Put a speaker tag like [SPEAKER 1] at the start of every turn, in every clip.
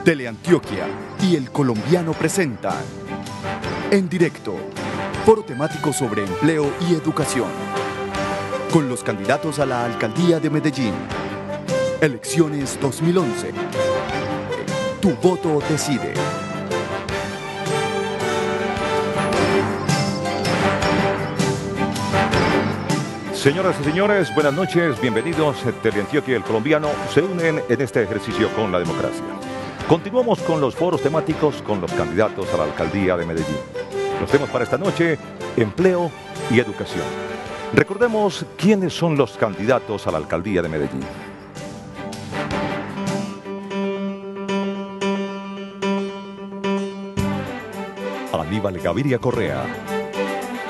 [SPEAKER 1] Teleantioquia y El Colombiano presentan En directo, foro temático sobre empleo y educación, con los candidatos a la alcaldía de Medellín. Elecciones 2011. Tu voto decide.
[SPEAKER 2] Señoras y señores, buenas noches, bienvenidos. Teleantioquia y El Colombiano se unen en este ejercicio con la democracia. Continuamos con los foros temáticos con los candidatos a la alcaldía de Medellín. Los temas para esta noche: empleo y educación. Recordemos quiénes son los candidatos a la alcaldía de Medellín. Aníbal Gaviria Correa,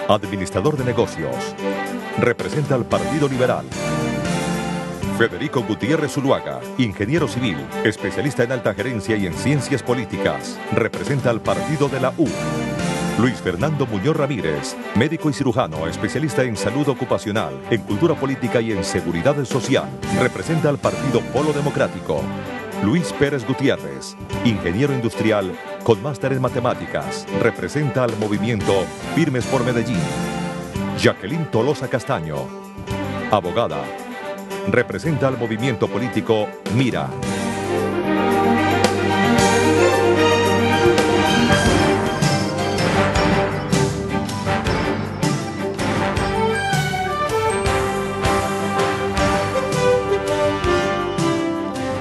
[SPEAKER 2] administrador de negocios, representa al Partido Liberal. Federico Gutiérrez Zuluaga, ingeniero civil, especialista en alta gerencia y en ciencias políticas, representa al Partido de la U. Luis Fernando Muñoz Ramírez, médico y cirujano, especialista en salud ocupacional, en cultura política y en seguridad social, representa al Partido Polo Democrático. Luis Pérez Gutiérrez, ingeniero industrial con máster en matemáticas, representa al movimiento Firmes por Medellín. Jacqueline Tolosa Castaño, abogada, representa al movimiento político Mira.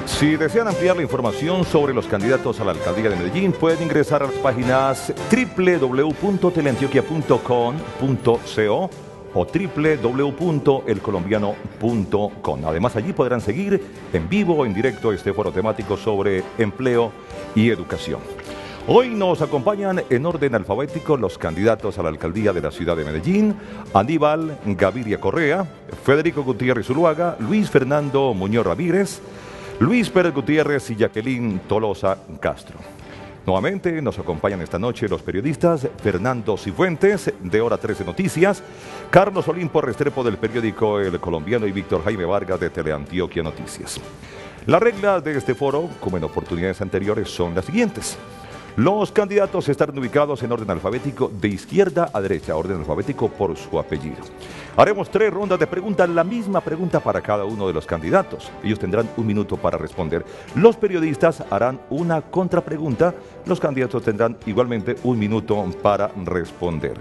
[SPEAKER 2] Si desean ampliar la información sobre los candidatos a la alcaldía de Medellín, pueden ingresar a las páginas www.teleantioquia.com.co o www.elcolombiano.com. Además, allí podrán seguir en vivo o en directo este foro temático sobre empleo y educación. Hoy nos acompañan en orden alfabético los candidatos a la alcaldía de la ciudad de Medellín: Aníbal Gaviria Correa, Federico Gutiérrez Zuluaga, Luis Fernando Muñoz Ramírez, Luis Pérez Gutiérrez y Jacqueline Tolosa Castro. Nuevamente nos acompañan esta noche los periodistas Fernando Cifuentes, de Hora 13 Noticias, Carlos Olimpo Restrepo, del periódico El Colombiano, y Víctor Jaime Vargas, de Teleantioquia Noticias. Las reglas de este foro, como en oportunidades anteriores, son las siguientes. Los candidatos estarán ubicados en orden alfabético de izquierda a derecha, orden alfabético por su apellido. Haremos 3 rondas de preguntas, la misma pregunta para cada uno de los candidatos. Ellos tendrán 1 minuto para responder. Los periodistas harán una contrapregunta. Los candidatos tendrán igualmente 1 minuto para responder.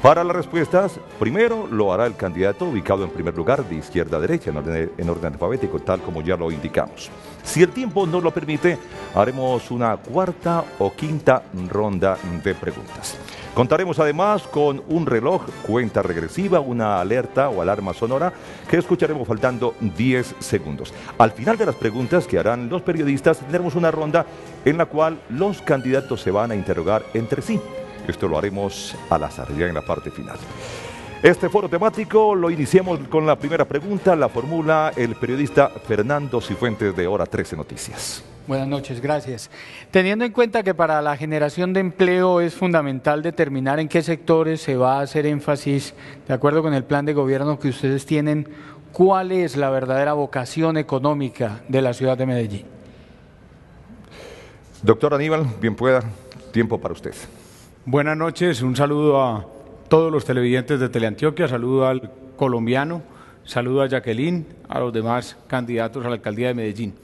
[SPEAKER 2] Para las respuestas, primero lo hará el candidato ubicado en primer lugar de izquierda a derecha, en orden alfabético, tal como ya lo indicamos. Si el tiempo nos lo permite, haremos una 4ª o 5ª ronda de preguntas. Contaremos además con un reloj, cuenta regresiva, una alerta o alarma sonora que escucharemos faltando 10 segundos. Al final de las preguntas que harán los periodistas, tendremos una ronda en la cual los candidatos se van a interrogar entre sí. Esto lo haremos al azar, ya en la parte final. Este foro temático lo iniciamos con la primera pregunta, la formula el periodista Fernando Cifuentes, de Hora 13 Noticias.
[SPEAKER 3] Buenas noches, gracias. Teniendo en cuenta que para la generación de empleo es fundamental determinar en qué sectores se va a hacer énfasis, de acuerdo con el plan de gobierno que ustedes tienen, ¿cuál es la verdadera vocación económica de la ciudad de Medellín?
[SPEAKER 2] Doctor Aníbal, bien pueda, tiempo para usted.
[SPEAKER 4] Buenas noches, un saludo a todos los televidentes de Teleantioquia, saludo al Colombiano, saludo a Jacqueline, a los demás candidatos a la alcaldía de Medellín.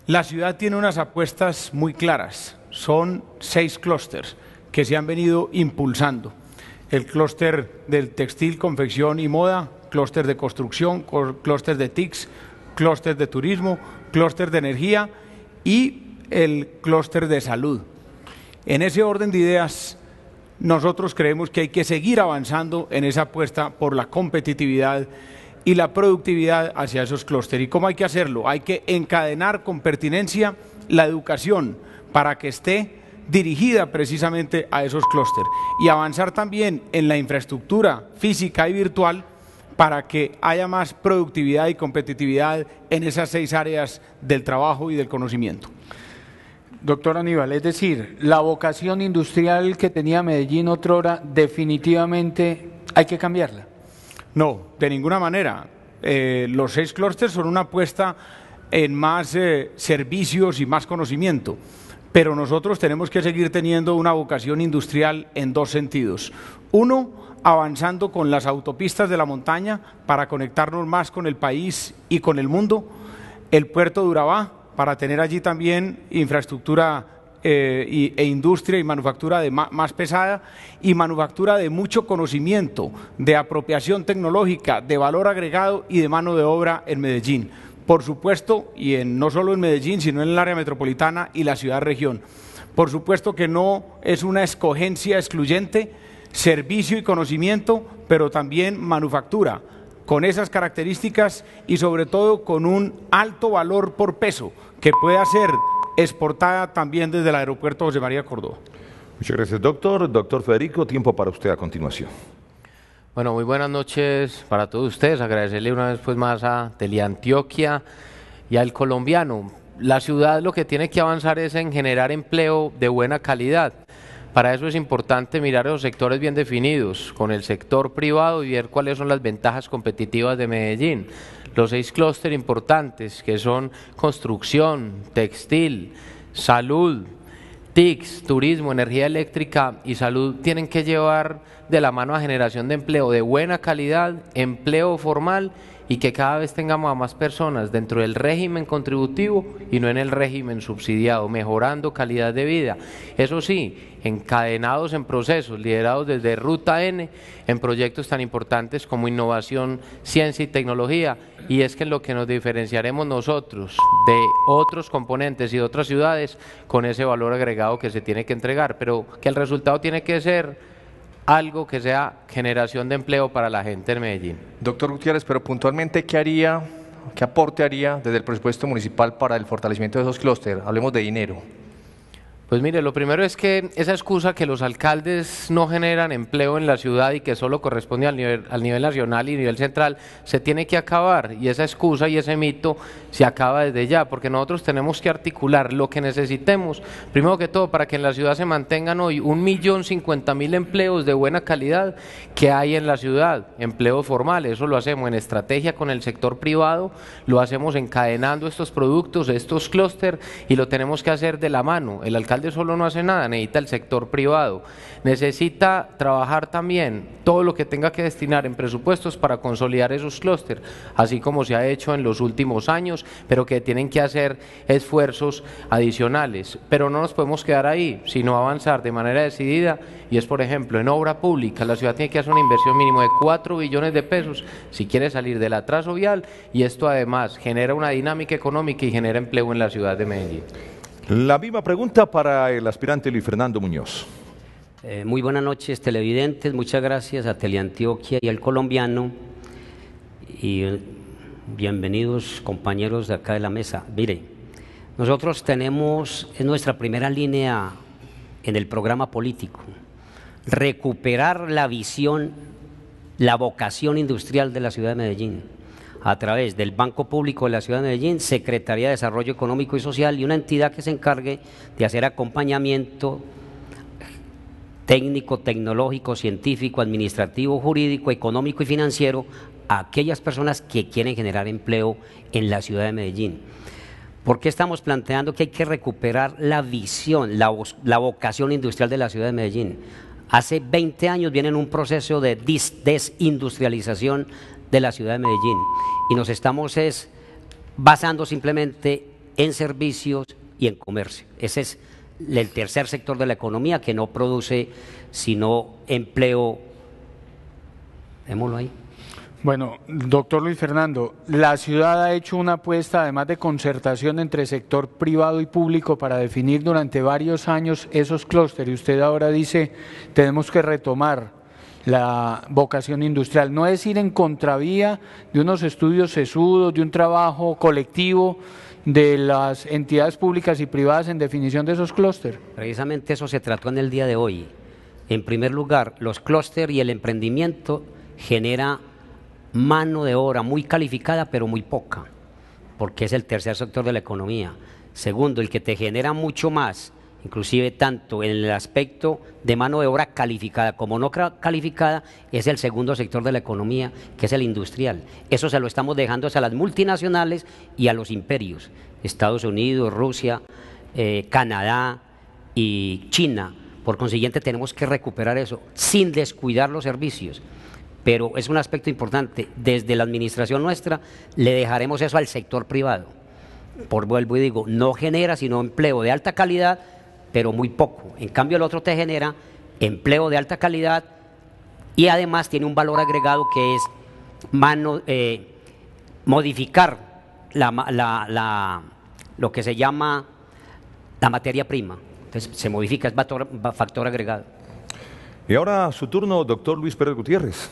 [SPEAKER 4] La ciudad tiene unas apuestas muy claras, son 6 clústeres que se han venido impulsando. El clúster del textil, confección y moda, clúster de construcción, clúster de TICs, clúster de turismo, clúster de energía y el clúster de salud. En ese orden de ideas, nosotros creemos que hay que seguir avanzando en esa apuesta por la competitividad y la productividad hacia esos clústeres. ¿Y cómo hay que hacerlo? Hay que encadenar con pertinencia la educación para que esté dirigida precisamente a esos clústeres y avanzar también en la infraestructura física y virtual para que haya más productividad y competitividad en esas 6 áreas del trabajo y del conocimiento.
[SPEAKER 3] Doctor Aníbal, es decir, la vocación industrial que tenía Medellín otrora, definitivamente hay que cambiarla.
[SPEAKER 4] No, de ninguna manera. Los 6 clústeres son una apuesta en más servicios y más conocimiento. pero nosotros tenemos que seguir teniendo una vocación industrial en dos sentidos. Uno, avanzando con las autopistas de la montaña para conectarnos más con el país y con el mundo, el puerto de Urabá para tener allí también infraestructura e industria y manufactura más pesada y manufactura de mucho conocimiento, de apropiación tecnológica, de valor agregado y de mano de obra en Medellín. Por supuesto, y no solo en Medellín, sino en el área metropolitana y la ciudad-región. Por supuesto que no es una escogencia excluyente, servicio y conocimiento, pero también manufactura, con esas características y sobre todo con un alto valor por peso que pueda ser exportada también desde el aeropuerto José María Córdoba.
[SPEAKER 2] Muchas gracias, doctor. Doctor Federico, tiempo para usted a continuación.
[SPEAKER 5] Bueno, muy buenas noches para todos ustedes. Agradecerle una vez pues más a Teleantioquia y al Colombiano. La ciudad lo que tiene que avanzar es en generar empleo de buena calidad. Para eso es importante mirar esos sectores bien definidos, con el sector privado y ver cuáles son las ventajas competitivas de Medellín. Los 6 clústeres importantes que son construcción, textil, salud, TICs, turismo, energía eléctrica y salud tienen que llevar de la mano a generación de empleo de buena calidad, empleo formal y que cada vez tengamos a más personas dentro del régimen contributivo y no en el régimen subsidiado, mejorando calidad de vida. Eso sí, encadenados en procesos, liderados desde Ruta N, en proyectos tan importantes como innovación, ciencia y tecnología, y es que en lo que nos diferenciaremos nosotros de otros componentes y de otras ciudades con ese valor agregado que se tiene que entregar, pero que el resultado tiene que ser algo que sea generación de empleo para la gente en Medellín.
[SPEAKER 6] Doctor Gutiérrez, pero puntualmente, ¿qué aporte haría desde el presupuesto municipal para el fortalecimiento de esos clústeres? Hablemos de dinero.
[SPEAKER 5] Pues mire, lo primero es que esa excusa que los alcaldes no generan empleo en la ciudad y que solo corresponde al nivel nacional y nivel central, se tiene que acabar, y esa excusa y ese mito se acaba desde ya, porque nosotros tenemos que articular lo que necesitemos, primero que todo para que en la ciudad se mantengan hoy 1.050.000 empleos de buena calidad que hay en la ciudad, empleos formales. Eso lo hacemos en estrategia con el sector privado, lo hacemos encadenando estos productos, estos clústeres, y lo tenemos que hacer de la mano. El alcalde solo no hace nada, necesita el sector privado, necesita trabajar también todo lo que tenga que destinar en presupuestos para consolidar esos clústeres, así como se ha hecho en los últimos años, pero que tienen que hacer esfuerzos adicionales. Pero no nos podemos quedar ahí, sino avanzar de manera decidida, y es, por ejemplo, en obra pública. La ciudad tiene que hacer una inversión mínimo de 4 billones de pesos si quiere salir del atraso vial, y esto además genera una dinámica económica y genera empleo en la ciudad de Medellín.
[SPEAKER 2] La misma pregunta para el aspirante Luis Fernando Muñoz.
[SPEAKER 7] Muy buenas noches, televidentes. Muchas gracias a Teleantioquia y al Colombiano. Y bienvenidos, compañeros de acá de la mesa. Mire, nosotros tenemos en nuestra primera línea en el programa político recuperar la visión, la vocación industrial de la ciudad de Medellín, a través del Banco Público de la Ciudad de Medellín, Secretaría de Desarrollo Económico y Social y una entidad que se encargue de hacer acompañamiento técnico, tecnológico, científico, administrativo, jurídico, económico y financiero a aquellas personas que quieren generar empleo en la Ciudad de Medellín. ¿Por qué estamos planteando que hay que recuperar la visión, la vocación industrial de la Ciudad de Medellín? Hace 20 años viene en un proceso de desindustrialización de la ciudad de Medellín y nos estamos basando simplemente en servicios y en comercio. Ese es el tercer sector de la economía que no produce sino empleo. Démoslo ahí.
[SPEAKER 3] Bueno, doctor Luis Fernando, la ciudad ha hecho una apuesta además de concertación entre sector privado y público para definir durante varios años esos clústeres, y usted ahora dice tenemos que retomar la vocación industrial. No es ir en contravía de unos estudios sesudos, de un trabajo colectivo de las entidades públicas y privadas en definición de esos clústeres.
[SPEAKER 7] Precisamente eso se trató en el día de hoy. En primer lugar, los clústeres y el emprendimiento genera mano de obra muy calificada pero muy poca, porque es el tercer sector de la economía. Segundo, el que te genera mucho más, inclusive tanto en el aspecto de mano de obra calificada como no calificada, es el segundo sector de la economía, que es el industrial. Eso se lo estamos dejando a las multinacionales y a los imperios, Estados Unidos, Rusia, Canadá y China. Por consiguiente, tenemos que recuperar eso sin descuidar los servicios. Pero es un aspecto importante. Desde la administración nuestra le dejaremos eso al sector privado. Vuelvo y digo, no genera sino empleo de alta calidad, pero muy poco. En cambio, el otro te genera empleo de alta calidad y además tiene un valor agregado que es modificar lo que se llama la materia prima. Entonces se modifica, es factor agregado.
[SPEAKER 2] Y ahora su turno, doctor Luis Pérez Gutiérrez.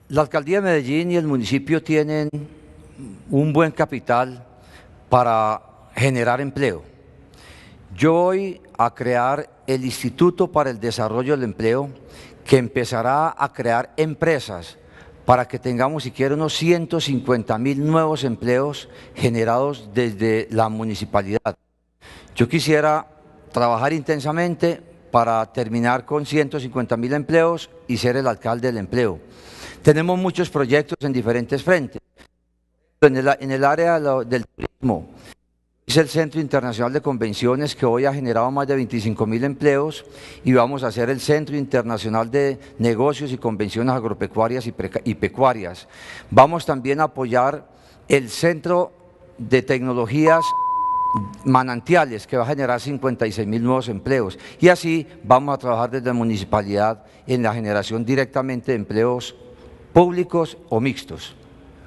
[SPEAKER 8] La alcaldía de Medellín y el municipio tienen un buen capital para generar empleo. Yo voy a crear el Instituto para el Desarrollo del Empleo, que empezará a crear empresas para que tengamos siquiera unos 150.000 nuevos empleos generados desde la municipalidad. Yo quisiera trabajar intensamente para terminar con 150.000 empleos y ser el alcalde del empleo. Tenemos muchos proyectos en diferentes frentes. En el área del turismo, es el Centro Internacional de Convenciones, que hoy ha generado más de 25.000 empleos, y vamos a hacer el Centro Internacional de Negocios y Convenciones Agropecuarias y Pecuarias. Vamos también a apoyar el Centro de Tecnologías Manantiales, que va a generar 56.000 nuevos empleos, y así vamos a trabajar desde la municipalidad en la generación directamente de empleos públicos o mixtos.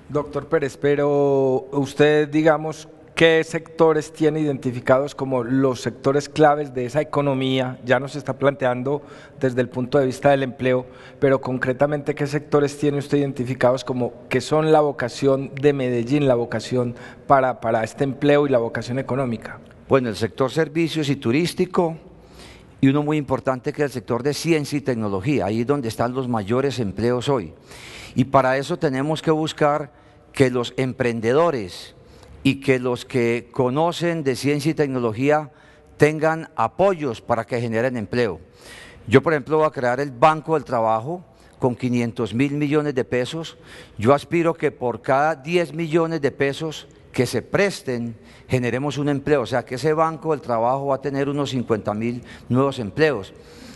[SPEAKER 9] Doctor Pérez, pero usted, digamos, ¿qué sectores tiene identificados como los sectores claves de esa economía? Ya nos está planteando desde el punto de vista del empleo, pero concretamente, ¿qué sectores tiene usted identificados como que son la vocación de Medellín, la vocación para este empleo y la vocación económica?
[SPEAKER 8] Bueno, el sector servicios y turístico, y uno muy importante que es el sector de ciencia y tecnología, ahí es donde están los mayores empleos hoy. Y para eso tenemos que buscar que los emprendedores y que los que conocen de ciencia y tecnología tengan apoyos para que generen empleo. Yo, por ejemplo, voy a crear el Banco del Trabajo con 500.000 millones de pesos. Yo aspiro que por cada 10 millones de pesos que se presten, generemos un empleo. O sea, que ese Banco del Trabajo va a tener unos 50.000 nuevos empleos.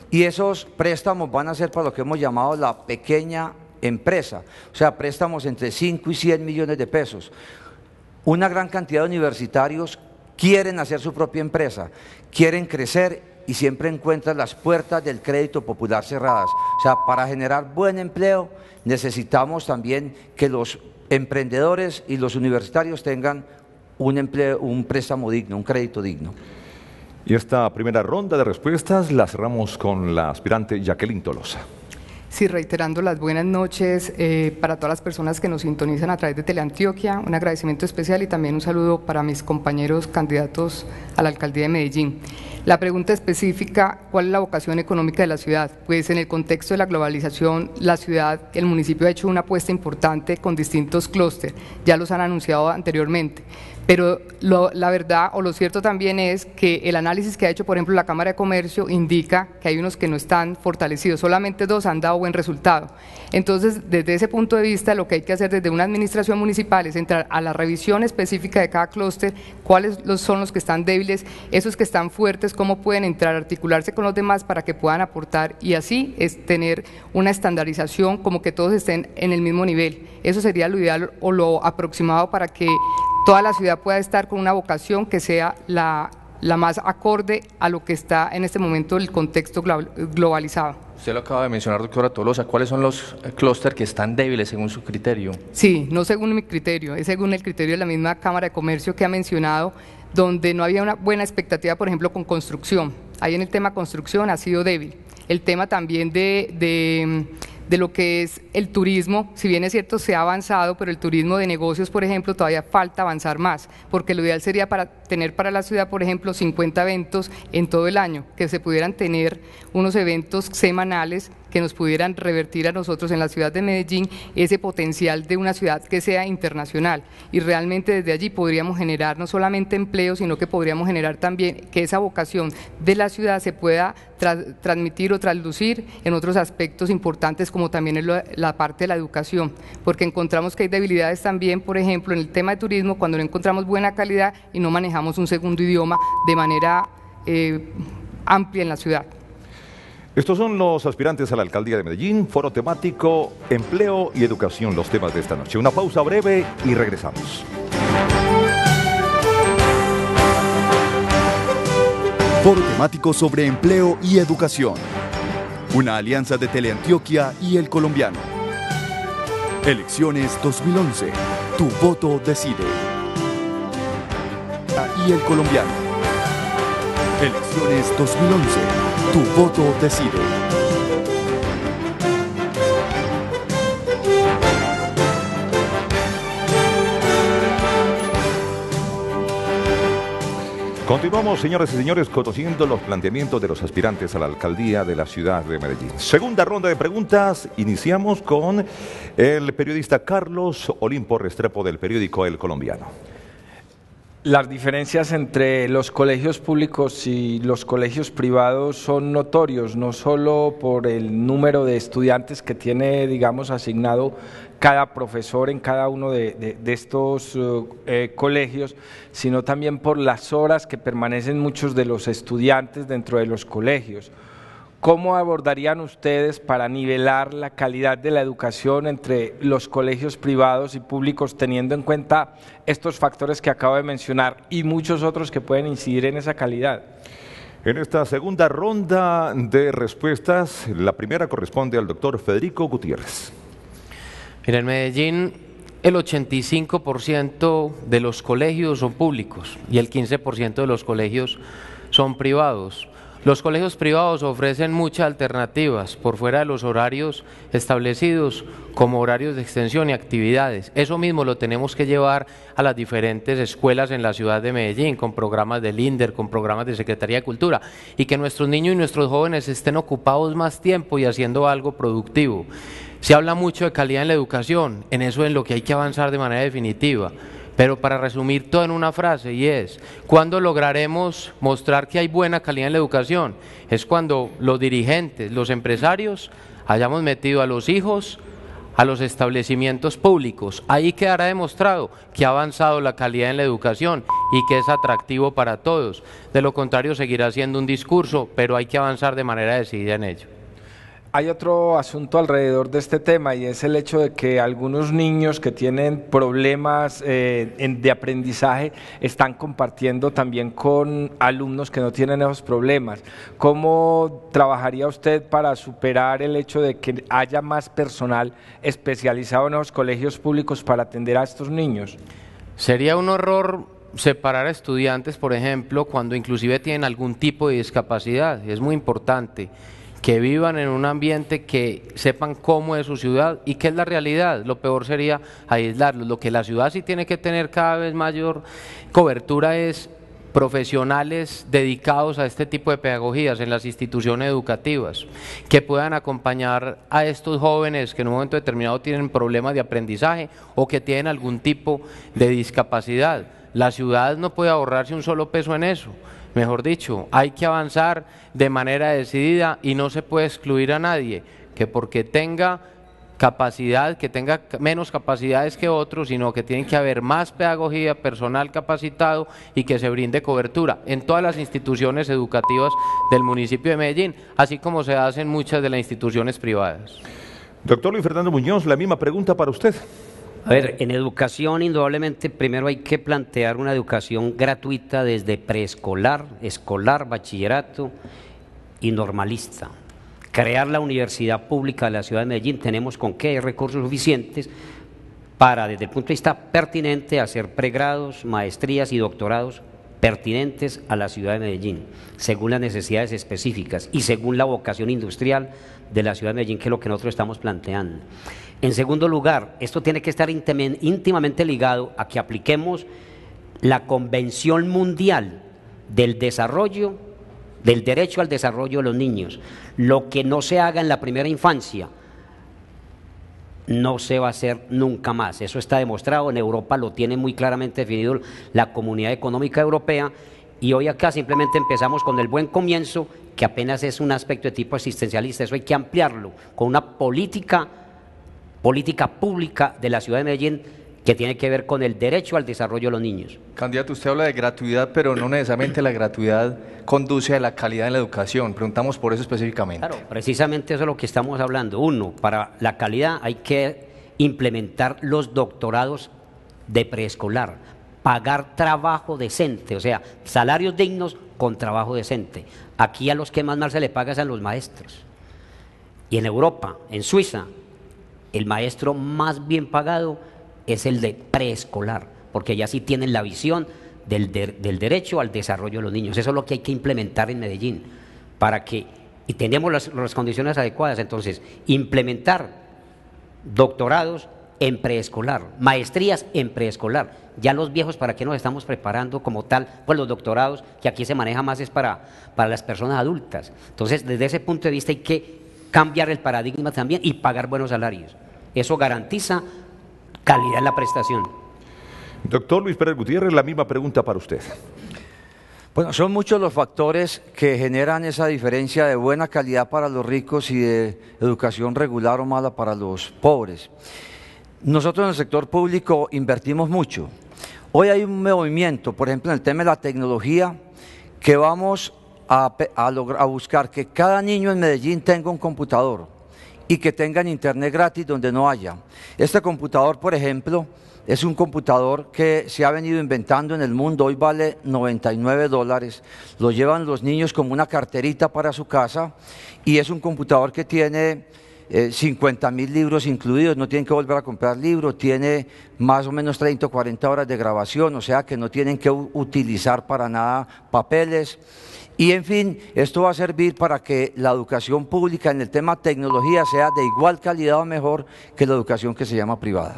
[SPEAKER 8] Y esos préstamos van a ser para lo que hemos llamado la pequeña empresa. O sea, préstamos entre 5 y 100 millones de pesos. Una gran cantidad de universitarios quieren hacer su propia empresa, quieren crecer y siempre encuentran las puertas del crédito popular cerradas. O sea, para generar buen empleo necesitamos también que los emprendedores y los universitarios tengan un préstamo digno, un crédito digno.
[SPEAKER 2] Y esta primera ronda de respuestas la cerramos con la aspirante Jacqueline Tolosa.
[SPEAKER 10] Sí, reiterando las buenas noches para todas las personas que nos sintonizan a través de Teleantioquia, un agradecimiento especial y también un saludo para mis compañeros candidatos a la alcaldía de Medellín. La pregunta específica, ¿cuál es la vocación económica de la ciudad? Pues en el contexto de la globalización, la ciudad, el municipio ha hecho una apuesta importante con distintos clústeres, ya los han anunciado anteriormente. Pero la verdad o lo cierto también es que el análisis que ha hecho, por ejemplo, la Cámara de Comercio indica que hay unos que no están fortalecidos, solamente 2 han dado buen resultado. Entonces, desde ese punto de vista, lo que hay que hacer desde una administración municipal es entrar a la revisión específica de cada clúster, cuáles son los que están débiles, esos que están fuertes, cómo pueden entrar, articularse con los demás para que puedan aportar y así es tener una estandarización como que todos estén en el mismo nivel. Eso sería lo ideal o lo aproximado para que toda la ciudad pueda estar con una vocación que sea la más acorde a lo que está en este momento el contexto globalizado.
[SPEAKER 6] Usted lo acaba de mencionar, doctora Tolosa, ¿cuáles son los clústeres que están débiles según su criterio?
[SPEAKER 10] Sí, no según mi criterio, es según el criterio de la misma Cámara de Comercio que ha mencionado, donde no había una buena expectativa, por ejemplo, con construcción. Ahí en el tema construcción ha sido débil. El tema también de lo que es el turismo, si bien es cierto se ha avanzado, pero el turismo de negocios, por ejemplo, todavía falta avanzar más, porque lo ideal sería tener para la ciudad, por ejemplo, 50 eventos en todo el año, que se pudieran tener unos eventos semanales que nos pudieran revertir a nosotros en la ciudad de Medellín ese potencial de una ciudad que sea internacional, y realmente desde allí podríamos generar no solamente empleo, sino que podríamos generar también que esa vocación de la ciudad se pueda transmitir o traslucir en otros aspectos importantes, como también en la parte de la educación, porque encontramos que hay debilidades también, por ejemplo, en el tema de turismo, cuando no encontramos buena calidad y no manejamos un segundo idioma de manera amplia en la ciudad.
[SPEAKER 2] Estos son los aspirantes a la alcaldía de Medellín, foro temático, empleo y educación, los temas de esta noche. Una pausa breve y regresamos.
[SPEAKER 1] Foro temático sobre empleo y educación. Una alianza de Teleantioquia y El Colombiano. Elecciones 2011. Tu voto decide. Y El Colombiano. Elecciones 2011. Tu voto decide.
[SPEAKER 2] Continuamos, señoras y señores, conociendo los planteamientos de los aspirantes a la alcaldía de la ciudad de Medellín. Segunda ronda de preguntas. Iniciamos con el periodista Carlos Olimpo Restrepo del periódico El Colombiano.
[SPEAKER 9] Las diferencias entre los colegios públicos y los colegios privados son notorios, no solo por el número de estudiantes que tiene, digamos, asignado cada profesor en cada uno de estos colegios, sino también por las horas que permanecen muchos de los estudiantes dentro de los colegios. ¿Cómo abordarían ustedes para nivelar la calidad de la educación entre los colegios privados y públicos, teniendo en cuenta estos factores que acabo de mencionar y muchos otros que pueden incidir en esa calidad?
[SPEAKER 2] En esta segunda ronda de respuestas, la primera corresponde al doctor Federico Gutiérrez.
[SPEAKER 5] Mira, en Medellín el 85% de los colegios son públicos y el 15% de los colegios son privados. Los colegios privados ofrecen muchas alternativas por fuera de los horarios establecidos, como horarios de extensión y actividades. Eso mismo lo tenemos que llevar a las diferentes escuelas en la ciudad de Medellín, con programas del INDER, con programas de Secretaría de Cultura, y que nuestros niños y nuestros jóvenes estén ocupados más tiempo y haciendo algo productivo. Se habla mucho de calidad en la educación, en eso es en lo que hay que avanzar de manera definitiva. Pero para resumir todo en una frase, y es, ¿cuándo lograremos mostrar que hay buena calidad en la educación? Es cuando los dirigentes, los empresarios, hayamos metido a los hijos a los establecimientos públicos. Ahí quedará demostrado que ha avanzado la calidad en la educación y que es atractivo para todos. De lo contrario, seguirá siendo un discurso, pero hay que avanzar de manera decidida en ello.
[SPEAKER 9] Hay otro asunto alrededor de este tema, y es el hecho de que algunos niños que tienen problemas de aprendizaje están compartiendo también con alumnos que no tienen esos problemas. ¿Cómo trabajaría usted para superar el hecho de que haya más personal especializado en los colegios públicos para atender a estos niños?
[SPEAKER 5] Sería un horror separar a estudiantes, por ejemplo, cuando inclusive tienen algún tipo de discapacidad. Es muy importante que vivan en un ambiente, que sepan cómo es su ciudad y qué es la realidad. Lo peor sería aislarlos. Lo que la ciudad sí tiene que tener cada vez mayor cobertura es profesionales dedicados a este tipo de pedagogías en las instituciones educativas, que puedan acompañar a estos jóvenes que en un momento determinado tienen problemas de aprendizaje o que tienen algún tipo de discapacidad. La ciudad no puede ahorrarse un solo peso en eso. Mejor dicho, hay que avanzar de manera decidida y no se puede excluir a nadie que porque tenga capacidad, que tenga menos capacidades que otros, sino que tiene que haber más pedagogía, personal capacitado y que se brinde cobertura en todas las instituciones educativas del municipio de Medellín, así como se hace en muchas de las instituciones privadas.
[SPEAKER 2] Doctor Luis Fernando Muñoz, la misma pregunta para usted.
[SPEAKER 7] A ver, en educación indudablemente primero hay que plantear una educación gratuita desde preescolar, escolar, bachillerato y normalista. Crear la universidad pública de la ciudad de Medellín, tenemos con qué, hay recursos suficientes para, desde el punto de vista pertinente, hacer pregrados, maestrías y doctorados pertinentes a la ciudad de Medellín, según las necesidades específicas y según la vocación industrial de la ciudad de Medellín, que es lo que nosotros estamos planteando. En segundo lugar, esto tiene que estar íntimamente ligado a que apliquemos la Convención Mundial del Desarrollo del derecho al desarrollo de los niños. Lo que no se haga en la primera infancia no se va a hacer nunca más. Eso está demostrado, en Europa lo tiene muy claramente definido la Comunidad Económica Europea, y hoy acá simplemente empezamos con el buen comienzo, que apenas es un aspecto de tipo asistencialista. Eso hay que ampliarlo con una política pública de la ciudad de Medellín que tiene que ver con el derecho al desarrollo de los niños.
[SPEAKER 6] Candidato, usted habla de gratuidad, pero no necesariamente la gratuidad conduce a la calidad en la educación. Preguntamos por eso específicamente.
[SPEAKER 7] Claro, precisamente eso es lo que estamos hablando. Uno, para la calidad hay que implementar los doctorados de preescolar, pagar trabajo decente, o sea, salarios dignos con trabajo decente. Aquí a los que más mal se le paga es a los maestros. Y en Europa, en Suiza, el maestro más bien pagado es el de preescolar, porque ya sí tienen la visión del derecho al desarrollo de los niños. Eso es lo que hay que implementar en Medellín, y tenemos las condiciones adecuadas. Entonces, implementar doctorados en preescolar, maestrías en preescolar. Ya los viejos, ¿para qué nos estamos preparando como tal? Pues los doctorados, que aquí se maneja más, es para las personas adultas. Entonces, desde ese punto de vista hay que cambiar el paradigma también y pagar buenos salarios. Eso garantiza calidad en la prestación.
[SPEAKER 2] Doctor Luis Pérez Gutiérrez, la misma pregunta para usted.
[SPEAKER 8] Bueno, son muchos los factores que generan esa diferencia de buena calidad para los ricos y de educación regular o mala para los pobres. Nosotros en el sector público invertimos mucho. Hoy hay un movimiento, por ejemplo, en el tema de la tecnología, que vamos a buscar que cada niño en Medellín tenga un computador y que tengan internet gratis donde no haya. Este computador, por ejemplo, es un computador que se ha venido inventando en el mundo. Hoy vale $99, lo llevan los niños como una carterita para su casa, y es un computador que tiene 50.000 libros incluidos, no tienen que volver a comprar libros, tiene más o menos 30 o 40 horas de grabación, o sea que no tienen que utilizar para nada papeles. Y en fin, esto va a servir para que la educación pública en el tema tecnología sea de igual calidad o mejor que la educación que se llama privada.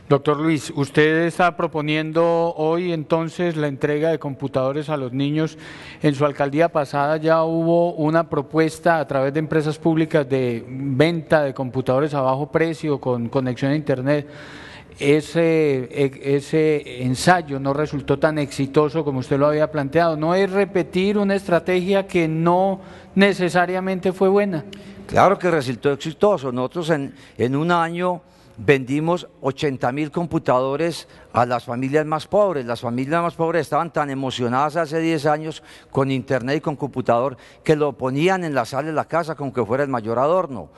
[SPEAKER 3] Doctor Luis, usted está proponiendo hoy entonces la entrega de computadores a los niños. En su alcaldía pasada ya hubo una propuesta a través de empresas públicas de venta de computadores a bajo precio con conexión a internet. Ese ensayo no resultó tan exitoso como usted lo había planteado. ¿No es repetir una estrategia que no necesariamente fue buena?
[SPEAKER 8] Claro que resultó exitoso. Nosotros en un año vendimos 80.000 computadores a las familias más pobres. Las familias más pobres estaban tan emocionadas hace 10 años con internet y con computador que lo ponían en la sala de la casa como que fuera el mayor adorno.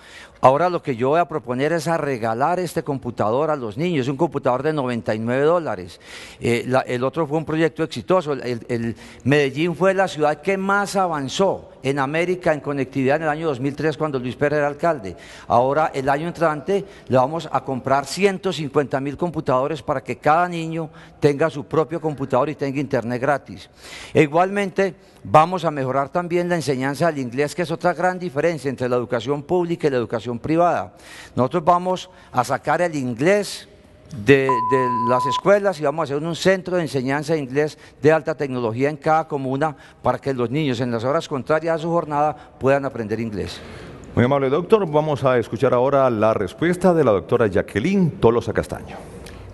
[SPEAKER 8] Ahora lo que yo voy a proponer es a regalar este computador a los niños, un computador de $99. El otro fue un proyecto exitoso. Medellín fue la ciudad que más avanzó en América en conectividad en el año 2003 cuando Luis Pérez era alcalde. Ahora el año entrante le vamos a comprar 150.000 computadores para que cada niño tenga su propio computador y tenga internet gratis. E igualmente vamos a mejorar también la enseñanza del inglés, que es otra gran diferencia entre la educación pública y la educación privada. Nosotros vamos a sacar el inglés de las escuelas y vamos a hacer un centro de enseñanza de inglés de alta tecnología en cada comuna para que los niños en las horas contrarias a su jornada puedan aprender inglés.
[SPEAKER 2] Muy amable, doctor. Vamos a escuchar ahora la respuesta de la doctora Jacqueline Tolosa Castaño.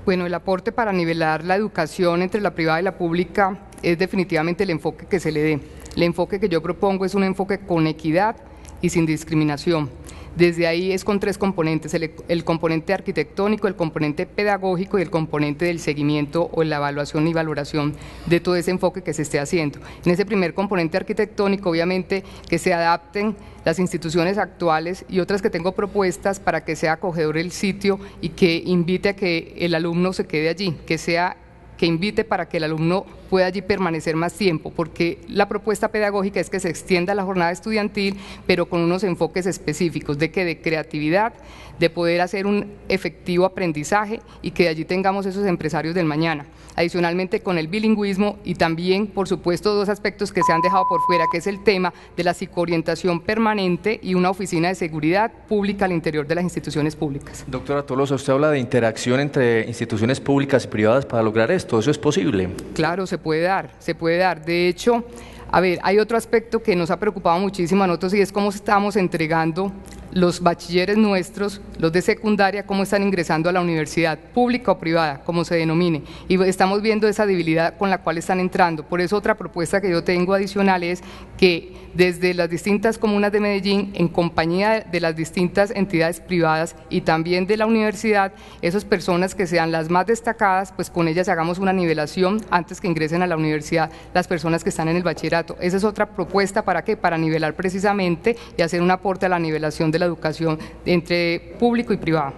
[SPEAKER 10] Bueno, el aporte para nivelar la educación entre la privada y la pública es definitivamente el enfoque que se le dé. El enfoque que yo propongo es un enfoque con equidad y sin discriminación. Desde ahí es con 3 componentes, el componente arquitectónico, el componente pedagógico y el componente del seguimiento o la evaluación y valoración de todo ese enfoque que se esté haciendo. En ese primer componente arquitectónico, obviamente, que se adapten las instituciones actuales y otras que tengo propuestas para que sea acogedor el sitio y que invite a que el alumno se quede allí, que invite para que el alumno pueda allí permanecer más tiempo, porque la propuesta pedagógica es que se extienda la jornada estudiantil, pero con unos enfoques específicos de creatividad, de poder hacer un efectivo aprendizaje y que de allí tengamos esos empresarios del mañana. Adicionalmente con el bilingüismo y también, por supuesto, 2 aspectos que se han dejado por fuera, que es el tema de la psicoorientación permanente y una oficina de seguridad pública al interior de las instituciones públicas.
[SPEAKER 6] Doctora Tolosa, usted habla de interacción entre instituciones públicas y privadas para lograr esto. ¿Eso es posible?
[SPEAKER 10] Claro, se puede dar. De hecho, A ver, hay otro aspecto que nos ha preocupado muchísimo a nosotros y es cómo estamos entregando los bachilleres nuestros, los de secundaria, cómo están ingresando a la universidad, pública o privada, como se denomine, y estamos viendo esa debilidad con la cual están entrando. Por eso otra propuesta que yo tengo adicional es que desde las distintas comunas de Medellín, en compañía de las distintas entidades privadas y también de la universidad, esas personas que sean las más destacadas, pues con ellas hagamos una nivelación antes que ingresen a la universidad las personas que están en el bachillerato. Esa es otra propuesta, ¿para qué? Para nivelar precisamente y hacer un aporte a la nivelación de la educación entre público y privado.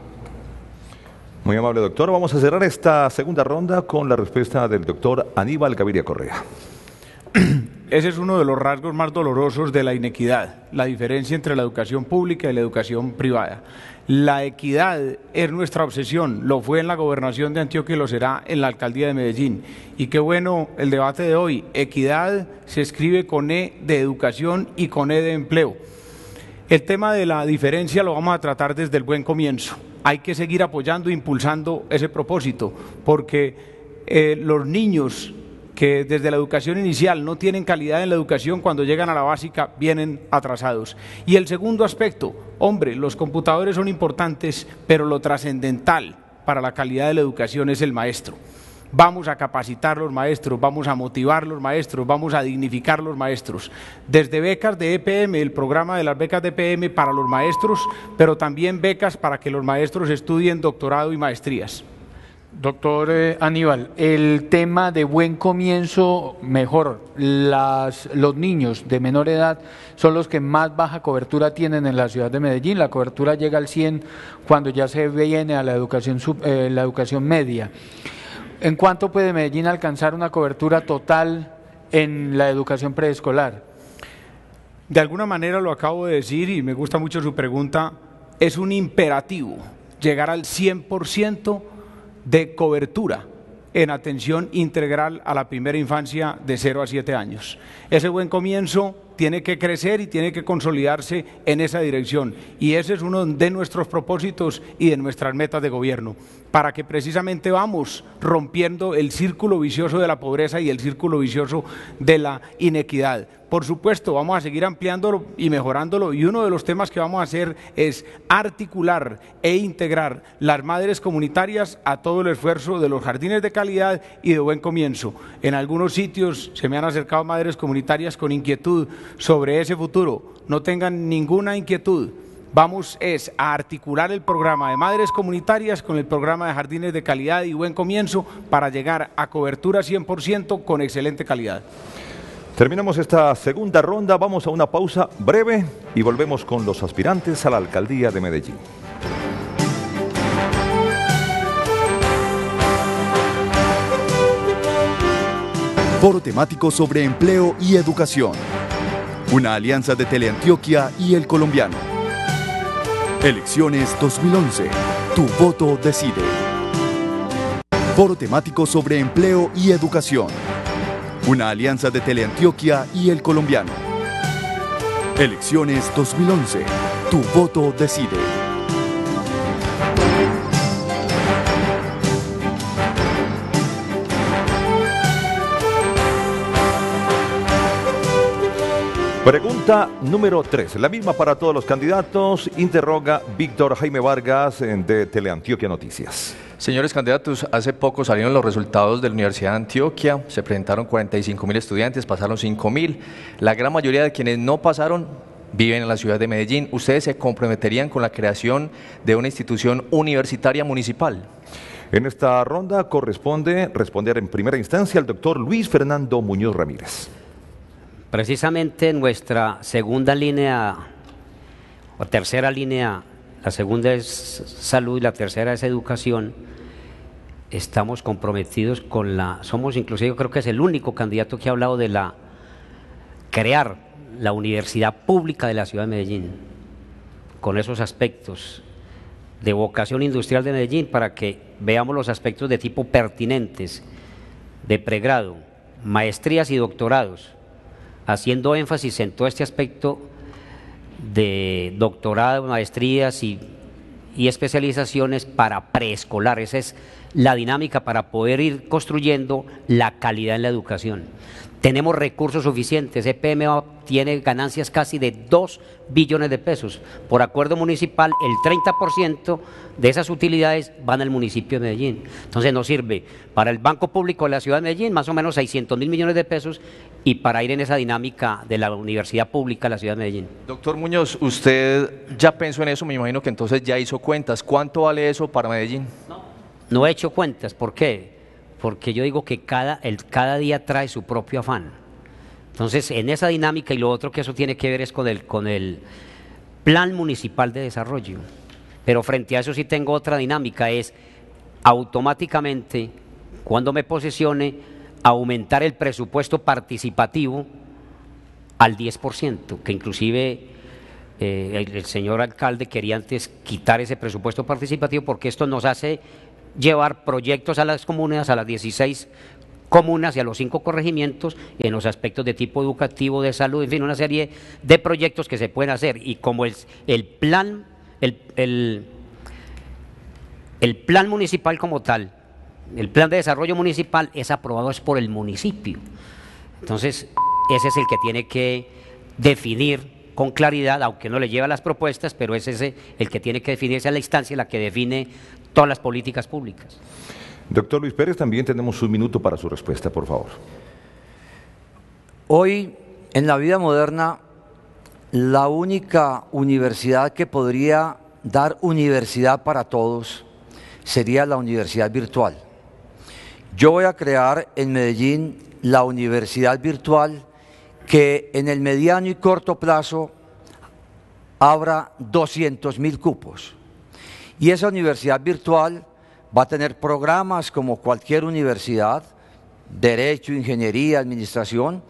[SPEAKER 2] Muy amable, doctor. Vamos a cerrar esta segunda ronda con la respuesta del doctor Aníbal Gaviria Correa.
[SPEAKER 4] Ese es uno de los rasgos más dolorosos de la inequidad, la diferencia entre la educación pública y la educación privada. La equidad es nuestra obsesión, lo fue en la gobernación de Antioquia y lo será en la alcaldía de Medellín. Y qué bueno el debate de hoy. Equidad se escribe con E de educación y con E de empleo. El tema de la diferencia lo vamos a tratar desde el buen comienzo. Hay que seguir apoyando e impulsando ese propósito, porque los niños que desde la educación inicial no tienen calidad en la educación, cuando llegan a la básica vienen atrasados. Y el segundo aspecto, hombre, los computadores son importantes, pero lo trascendental para la calidad de la educación es el maestro. Vamos a capacitar los maestros, vamos a motivar los maestros, vamos a dignificar los maestros. Desde becas de EPM, el programa de las becas de EPM para los maestros, pero también becas para que los maestros estudien doctorado y maestrías.
[SPEAKER 3] Doctor Aníbal, el tema de buen comienzo, mejor, los niños de menor edad son los que más baja cobertura tienen en la ciudad de Medellín. La cobertura llega al 100 cuando ya se viene a la educación media. ¿En cuánto puede Medellín alcanzar una cobertura total en la educación preescolar?
[SPEAKER 4] De alguna manera lo acabo de decir y me gusta mucho su pregunta, es un imperativo llegar al 100% de cobertura en atención integral a la primera infancia de 0 a 7 años. Ese buen comienzo tiene que crecer y tiene que consolidarse en esa dirección, y ese es uno de nuestros propósitos y de nuestras metas de gobierno, para que precisamente vamos rompiendo el círculo vicioso de la pobreza y el círculo vicioso de la inequidad. Por supuesto, vamos a seguir ampliándolo y mejorándolo, y uno de los temas que vamos a hacer es articular e integrar las madres comunitarias a todo el esfuerzo de los jardines de calidad y de buen comienzo. En algunos sitios se me han acercado madres comunitarias con inquietud sobre ese futuro. No tengan ninguna inquietud. Vamos a articular el programa de madres comunitarias con el programa de jardines de calidad y buen comienzo para llegar a cobertura 100% con excelente calidad.
[SPEAKER 2] Terminamos esta segunda ronda, vamos a una pausa breve y volvemos con los aspirantes a la alcaldía de Medellín.
[SPEAKER 1] Foro temático sobre empleo y educación. Una alianza de Teleantioquia y El Colombiano. Elecciones 2011. Tu voto decide. Foro temático sobre empleo y educación. Una alianza de Teleantioquia y El Colombiano. Elecciones 2011. Tu voto decide.
[SPEAKER 2] Pregunta número 3, la misma para todos los candidatos, interroga Víctor Jaime Vargas de Teleantioquia Noticias.
[SPEAKER 6] Señores candidatos, hace poco salieron los resultados de la Universidad de Antioquia, se presentaron 45.000 estudiantes, pasaron 5.000, la gran mayoría de quienes no pasaron viven en la ciudad de Medellín. ¿Ustedes se comprometerían con la creación de una institución universitaria municipal?
[SPEAKER 2] En esta ronda corresponde responder en primera instancia al doctor Luis Fernando Muñoz Ramírez.
[SPEAKER 7] Precisamente nuestra segunda línea, o tercera línea, la segunda es salud y la tercera es educación, estamos comprometidos con somos inclusive, yo creo que es el único candidato que ha hablado de crear la universidad pública de la ciudad de Medellín, con esos aspectos de vocación industrial de Medellín, para que veamos los aspectos de tipo pertinentes, de pregrado, maestrías y doctorados, haciendo énfasis en todo este aspecto de doctorado, maestrías y especializaciones para preescolar. Esa es la dinámica para poder ir construyendo la calidad en la educación. tenemos recursos suficientes. EPM tiene ganancias casi de 2 billones de pesos. Por acuerdo municipal, el 30% de esas utilidades van al municipio de Medellín. Entonces nos sirve para el Banco Público de la Ciudad de Medellín más o menos 600.000 millones de pesos y para ir en esa dinámica de la Universidad Pública de la Ciudad de Medellín.
[SPEAKER 6] Doctor Muñoz, usted ya pensó en eso, me imagino que entonces ya hizo cuentas. ¿Cuánto vale eso para Medellín?
[SPEAKER 7] No he hecho cuentas, ¿por qué? Porque yo digo que cada día trae su propio afán. Entonces, en esa dinámica, y lo otro que eso tiene que ver es con el Plan Municipal de Desarrollo. Pero frente a eso sí tengo otra dinámica, es automáticamente, cuando me posesione, aumentar el presupuesto participativo al 10%, que inclusive el señor alcalde quería antes quitar ese presupuesto participativo porque esto nos hace llevar proyectos a las comunas, a las 16 comunas y a los 5 corregimientos en los aspectos de tipo educativo, de salud, en fin, una serie de proyectos que se pueden hacer. Y como el plan municipal como tal, el plan de desarrollo municipal es aprobado por el municipio. Entonces, ese es el que tiene que definir con claridad, aunque no le lleva las propuestas, pero es ese el que tiene que definirse a la instancia, la que define todas las políticas públicas.
[SPEAKER 2] Doctor Luis Pérez, también tenemos un minuto para su respuesta, por favor.
[SPEAKER 8] Hoy, en la vida moderna, la única universidad que podría dar universidad para todos sería la universidad virtual. Yo voy a crear en Medellín la universidad virtual que en el mediano y corto plazo abra 200.000 cupos. Y esa universidad virtual va a tener programas como cualquier universidad, derecho, ingeniería, administración,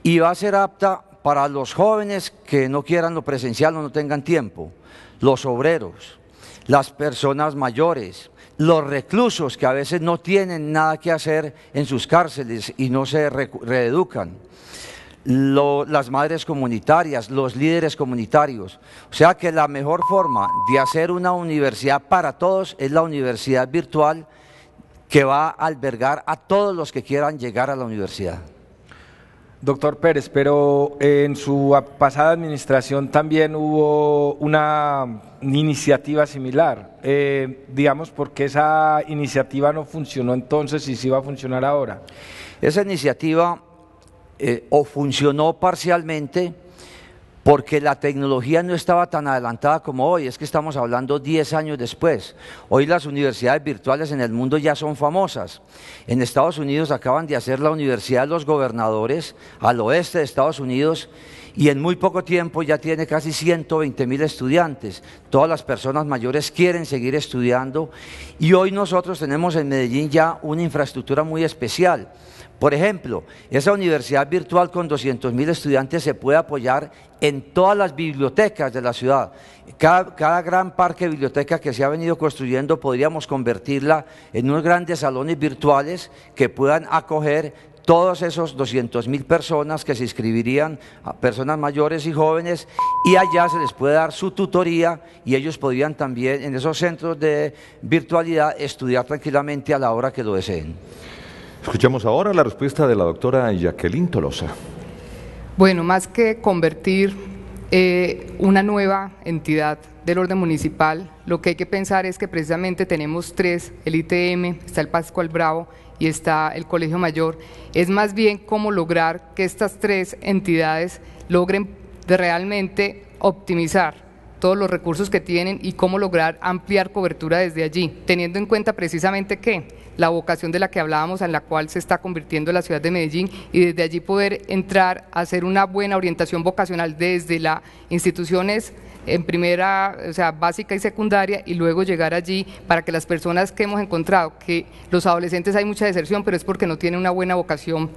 [SPEAKER 8] y va a ser apta para los jóvenes que no quieran lo presencial o no tengan tiempo, los obreros, las personas mayores, los reclusos que a veces no tienen nada que hacer en sus cárceles y no se reeducan, las madres comunitarias, los líderes comunitarios. O sea que la mejor forma de hacer una universidad para todos es la universidad virtual que va a albergar a todos los que quieran llegar a la universidad.
[SPEAKER 9] Doctor Pérez, pero en su pasada administración también hubo una iniciativa similar. Digamos, ¿por qué esa iniciativa no funcionó entonces y sí va a funcionar ahora?
[SPEAKER 8] Esa iniciativa o funcionó parcialmente porque la tecnología no estaba tan adelantada como hoy. Es que estamos hablando 10 años después. Hoy las universidades virtuales en el mundo ya son famosas. En Estados Unidos acaban de hacer la Universidad de los Gobernadores al oeste de Estados Unidos y en muy poco tiempo ya tiene casi 120.000 estudiantes. Todas las personas mayores quieren seguir estudiando y hoy nosotros tenemos en Medellín ya una infraestructura muy especial. Por ejemplo, esa universidad virtual con 200.000 estudiantes se puede apoyar en todas las bibliotecas de la ciudad. Cada gran parque de biblioteca que se ha venido construyendo podríamos convertirla en unos grandes salones virtuales que puedan acoger todos esos 200.000 personas que se inscribirían, a personas mayores y jóvenes, y allá se les puede dar su tutoría y ellos podrían también en esos centros de virtualidad estudiar tranquilamente a la hora que lo deseen.
[SPEAKER 2] Escuchamos ahora la respuesta de la doctora Jacqueline Tolosa.
[SPEAKER 10] Bueno, más que convertir una nueva entidad del orden municipal, lo que hay que pensar es que precisamente tenemos 3, el ITM, está el Pascual Bravo y está el Colegio Mayor. Es más bien cómo lograr que estas 3 entidades logren realmente optimizar todos los recursos que tienen y cómo lograr ampliar cobertura desde allí, teniendo en cuenta precisamente que la vocación de la que hablábamos, en la cual se está convirtiendo la ciudad de Medellín, y desde allí poder entrar a hacer una buena orientación vocacional desde las instituciones en primera, o sea, básica y secundaria, y luego llegar allí para que las personas que hemos encontrado, que los adolescentes hay mucha deserción, pero es porque no tienen una buena vocación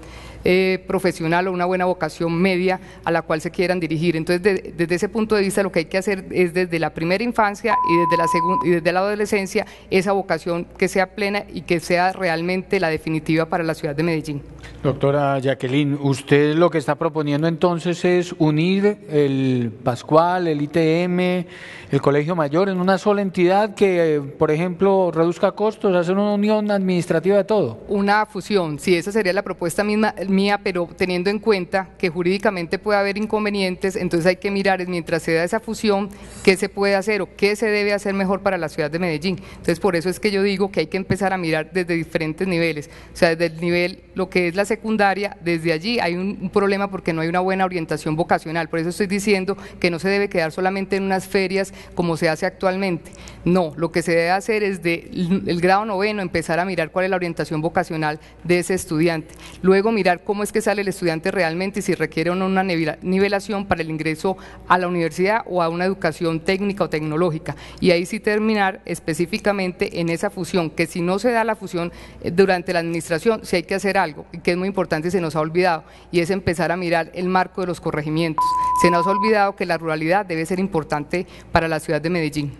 [SPEAKER 10] profesional o una buena vocación media a la cual se quieran dirigir. Entonces, desde ese punto de vista, lo que hay que hacer es desde la primera infancia y desde la adolescencia, esa vocación que sea plena y que sea realmente la definitiva para la ciudad de Medellín.
[SPEAKER 3] Doctora Jacqueline, usted lo que está proponiendo entonces es unir el Pascual, el ITM, el Colegio Mayor en una sola entidad que, por ejemplo, reduzca costos, hacer una unión administrativa de todo.
[SPEAKER 10] Una fusión, sí, esa sería la propuesta misma. mía, pero teniendo en cuenta que jurídicamente puede haber inconvenientes, entonces hay que mirar, mientras se da esa fusión, qué se puede hacer o qué se debe hacer mejor para la ciudad de Medellín. Entonces, por eso es que yo digo que hay que empezar a mirar desde diferentes niveles, o sea, desde el nivel, lo que es la secundaria, desde allí hay un problema porque no hay una buena orientación vocacional, por eso estoy diciendo que no se debe quedar solamente en unas ferias como se hace actualmente, no, lo que se debe hacer es el grado noveno empezar a mirar cuál es la orientación vocacional de ese estudiante, luego mirar cómo es que sale el estudiante realmente y si requiere o no una nivelación para el ingreso a la universidad o a una educación técnica o tecnológica, y ahí sí terminar específicamente en esa fusión, que si no se da la fusión durante la administración, sí hay que hacer algo, que es muy importante y se nos ha olvidado, y es empezar a mirar el marco de los corregimientos. Se nos ha olvidado que la ruralidad debe ser importante para la ciudad de Medellín.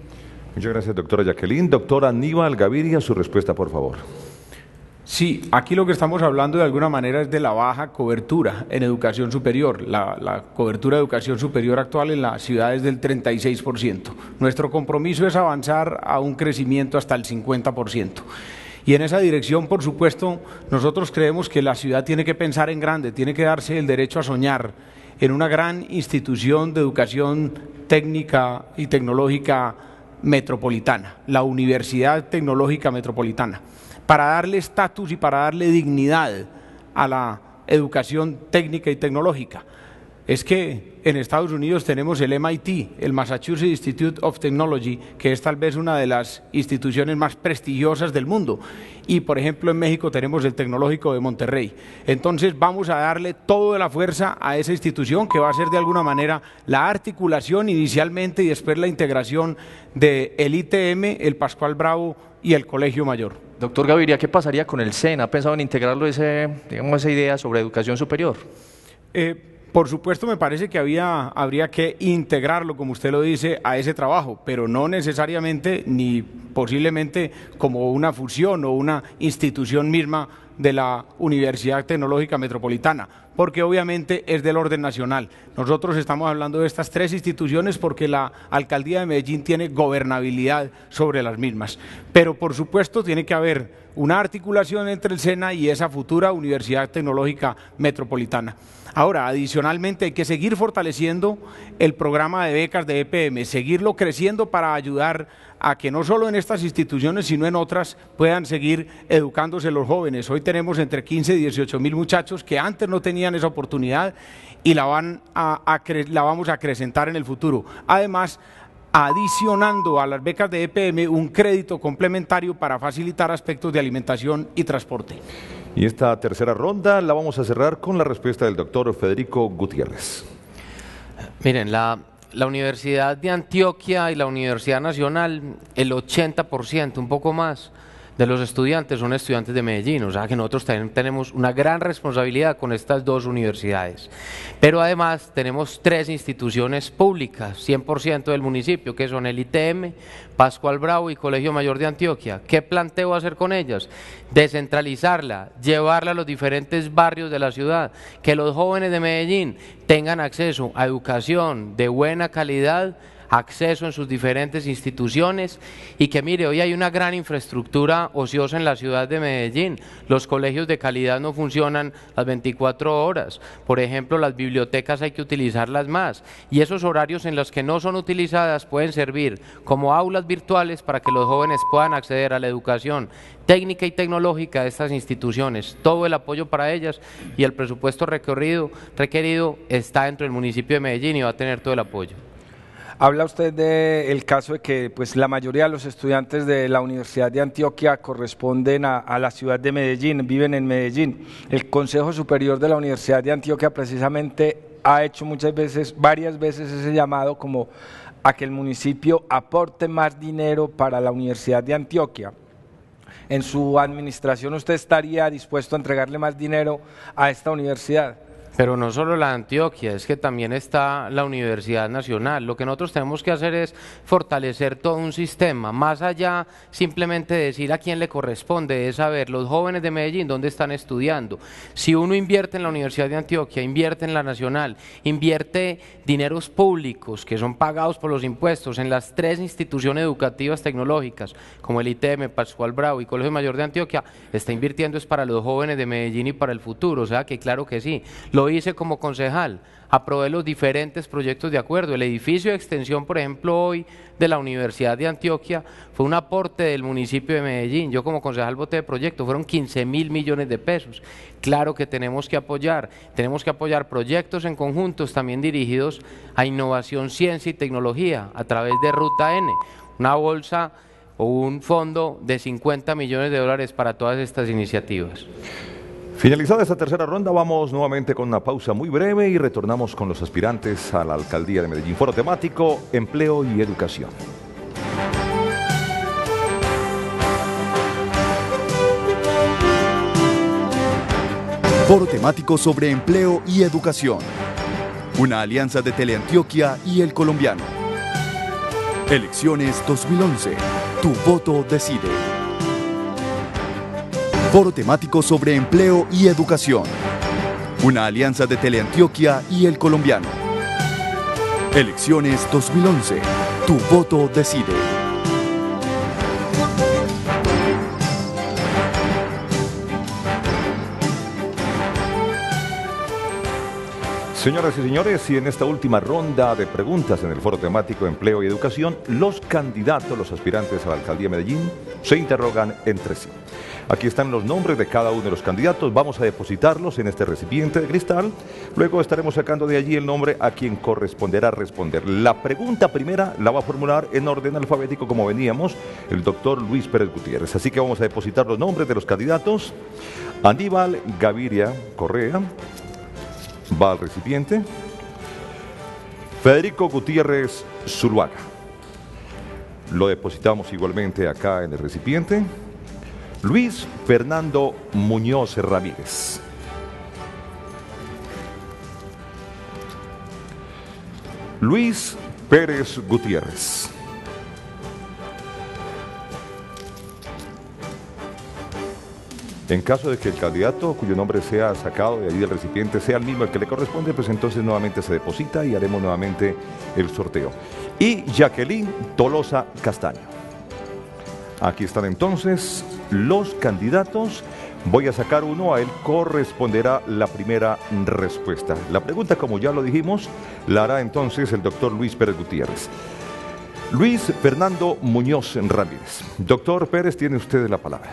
[SPEAKER 2] Muchas gracias, doctora Jacqueline. Doctora Aníbal Gaviria, su respuesta, por favor.
[SPEAKER 4] Sí, aquí lo que estamos hablando de alguna manera es de la baja cobertura en educación superior. La cobertura de educación superior actual en la ciudad es del 36%. Nuestro compromiso es avanzar a un crecimiento hasta el 50%. Y en esa dirección, por supuesto, nosotros creemos que la ciudad tiene que pensar en grande, tiene que darse el derecho a soñar en una gran institución de educación técnica y tecnológica metropolitana, la Universidad Tecnológica Metropolitana, para darle estatus y para darle dignidad a la educación técnica y tecnológica. Es que en Estados Unidos tenemos el MIT, el Massachusetts Institute of Technology, que es tal vez una de las instituciones más prestigiosas del mundo. Y, por ejemplo, en México tenemos el Tecnológico de Monterrey. Entonces vamos a darle toda la fuerza a esa institución, que va a ser de alguna manera la articulación inicialmente y después la integración del ITM, el Pascual Bravo y el Colegio Mayor.
[SPEAKER 6] Doctor Gaviria, ¿qué pasaría con el SENA? ¿Ha pensado en integrarlo esa idea sobre educación superior?
[SPEAKER 4] Por supuesto, me parece que habría que integrarlo, como usted lo dice, a ese trabajo, pero no necesariamente ni posiblemente como una fusión o una institución misma de la Universidad Tecnológica Metropolitana, porque obviamente es del orden nacional. Nosotros estamos hablando de estas tres instituciones porque la Alcaldía de Medellín tiene gobernabilidad sobre las mismas, pero por supuesto tiene que haber una articulación entre el SENA y esa futura Universidad Tecnológica Metropolitana. Ahora, adicionalmente hay que seguir fortaleciendo el programa de becas de EPM, seguirlo creciendo para ayudar a que no solo en estas instituciones, sino en otras, puedan seguir educándose los jóvenes. Hoy tenemos entre 15 y 18 mil muchachos que antes no tenían esa oportunidad y la vamos a acrecentar en el futuro. Además, adicionando a las becas de EPM un crédito complementario para facilitar aspectos de alimentación y transporte.
[SPEAKER 2] Y esta tercera ronda la vamos a cerrar con la respuesta del doctor Federico Gutiérrez.
[SPEAKER 5] Miren, la Universidad de Antioquia y la Universidad Nacional, el 80%, un poco más, de los estudiantes son estudiantes de Medellín, o sea que nosotros también tenemos una gran responsabilidad con estas dos universidades. Pero además tenemos tres instituciones públicas, 100% del municipio, que son el ITM, Pascual Bravo y Colegio Mayor de Antioquia. ¿Qué planteo hacer con ellas? Descentralizarla, llevarla a los diferentes barrios de la ciudad, que los jóvenes de Medellín tengan acceso a educación de buena calidad, acceso en sus diferentes instituciones y que mire, hoy hay una gran infraestructura ociosa en la ciudad de Medellín, los colegios de calidad no funcionan las 24 horas, por ejemplo las bibliotecas hay que utilizarlas más y esos horarios en los que no son utilizadas pueden servir como aulas virtuales para que los jóvenes puedan acceder a la educación técnica y tecnológica de estas instituciones, todo el apoyo para ellas y el presupuesto requerido está dentro del municipio de Medellín y va a tener todo el apoyo.
[SPEAKER 9] Habla usted del caso de que pues, la mayoría de los estudiantes de la Universidad de Antioquia corresponden a la ciudad de Medellín, viven en Medellín. El Consejo Superior de la Universidad de Antioquia precisamente ha hecho varias veces ese llamado como a que el municipio aporte más dinero para la Universidad de Antioquia. ¿En su administración usted estaría dispuesto a entregarle más dinero a esta universidad?
[SPEAKER 5] Pero no solo la de Antioquia, es que también está la Universidad Nacional. Lo que nosotros tenemos que hacer es fortalecer todo un sistema, más allá simplemente de decir a quién le corresponde, es saber los jóvenes de Medellín dónde están estudiando. Si uno invierte en la Universidad de Antioquia, invierte en la Nacional, invierte dineros públicos que son pagados por los impuestos en las 3 instituciones educativas tecnológicas, como el ITM, Pascual Bravo y Colegio Mayor de Antioquia, está invirtiendo es para los jóvenes de Medellín y para el futuro, o sea que claro que sí. Lo hice como concejal, aprobé los diferentes proyectos de acuerdo. El edificio de extensión, por ejemplo, hoy de la Universidad de Antioquia fue un aporte del municipio de Medellín. Yo como concejal voté de proyecto, fueron 15.000 millones de pesos. Claro que tenemos que apoyar proyectos en conjuntos también dirigidos a innovación, ciencia y tecnología a través de Ruta N, una bolsa o un fondo de 50 millones de dólares para todas estas iniciativas.
[SPEAKER 2] Finalizada esta tercera ronda, vamos nuevamente con una pausa muy breve y retornamos con los aspirantes a la Alcaldía de Medellín. Foro temático, empleo y educación.
[SPEAKER 1] Foro temático sobre empleo y educación. Una alianza de Teleantioquia y El Colombiano. Elecciones 2011. Tu voto decide. Foro temático sobre empleo y educación. Una alianza de Teleantioquia y El Colombiano. Elecciones 2011. Tu voto decide.
[SPEAKER 2] Señoras y señores, y en esta última ronda de preguntas en el foro temático Empleo y Educación, los candidatos, los aspirantes a la Alcaldía de Medellín, se interrogan entre sí. Aquí están los nombres de cada uno de los candidatos, vamos a depositarlos en este recipiente de cristal, luego estaremos sacando de allí el nombre a quien corresponderá responder. La pregunta primera la va a formular en orden alfabético como veníamos el doctor Luis Pérez Gutiérrez, así que vamos a depositar los nombres de los candidatos. Aníbal Gaviria Correa va al recipiente. Federico Gutiérrez Zuluaga, lo depositamos igualmente acá en el recipiente. Luis Fernando Muñoz Ramírez. Luis Pérez Gutiérrez. En caso de que el candidato cuyo nombre sea sacado de ahí del recipiente sea el mismo al que le corresponde, pues entonces nuevamente se deposita y haremos nuevamente el sorteo. Y Jacqueline Tolosa Castaño. Aquí están entonces los candidatos. Voy a sacar uno, a él corresponderá la primera respuesta. La pregunta, como ya lo dijimos, la hará entonces el doctor Luis Pérez Gutiérrez. Luis Fernando Muñoz Ramírez. Doctor Pérez, tiene usted la palabra.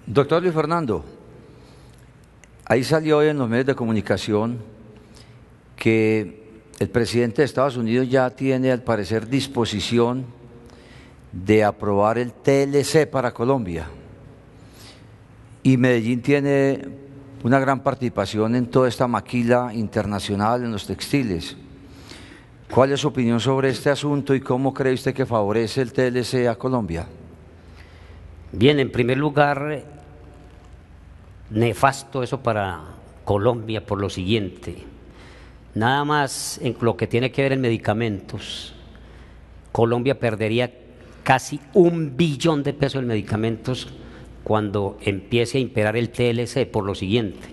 [SPEAKER 8] Doctor Luis Fernando, ahí salió hoy en los medios de comunicación que el presidente de Estados Unidos ya tiene al parecer disposición de aprobar el TLC para Colombia y Medellín tiene una gran participación en toda esta maquila internacional en los textiles. ¿Cuál es su opinión sobre este asunto y cómo cree usted que favorece el TLC a Colombia?
[SPEAKER 7] Bien, en primer lugar, nefasto eso para Colombia por lo siguiente. Nada más en lo que tiene que ver en medicamentos, Colombia perdería casi 1 billón de pesos en medicamentos cuando empiece a imperar el TLC por lo siguiente.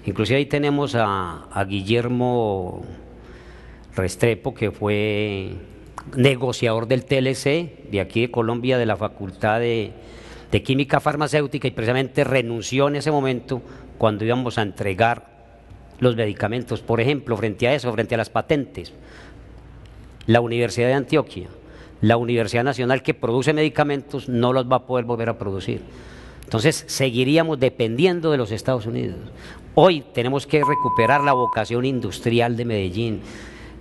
[SPEAKER 7] Inclusive ahí tenemos a Guillermo Restrepo, que fue negociador del TLC de aquí de Colombia, de la Facultad de Química Farmacéutica, y precisamente renunció en ese momento cuando íbamos a entregar los medicamentos. Por ejemplo, frente a eso, frente a las patentes, la Universidad de Antioquia, la Universidad Nacional, que produce medicamentos, no los va a poder volver a producir. Entonces seguiríamos dependiendo de los Estados Unidos. Hoy tenemos que recuperar la vocación industrial de Medellín.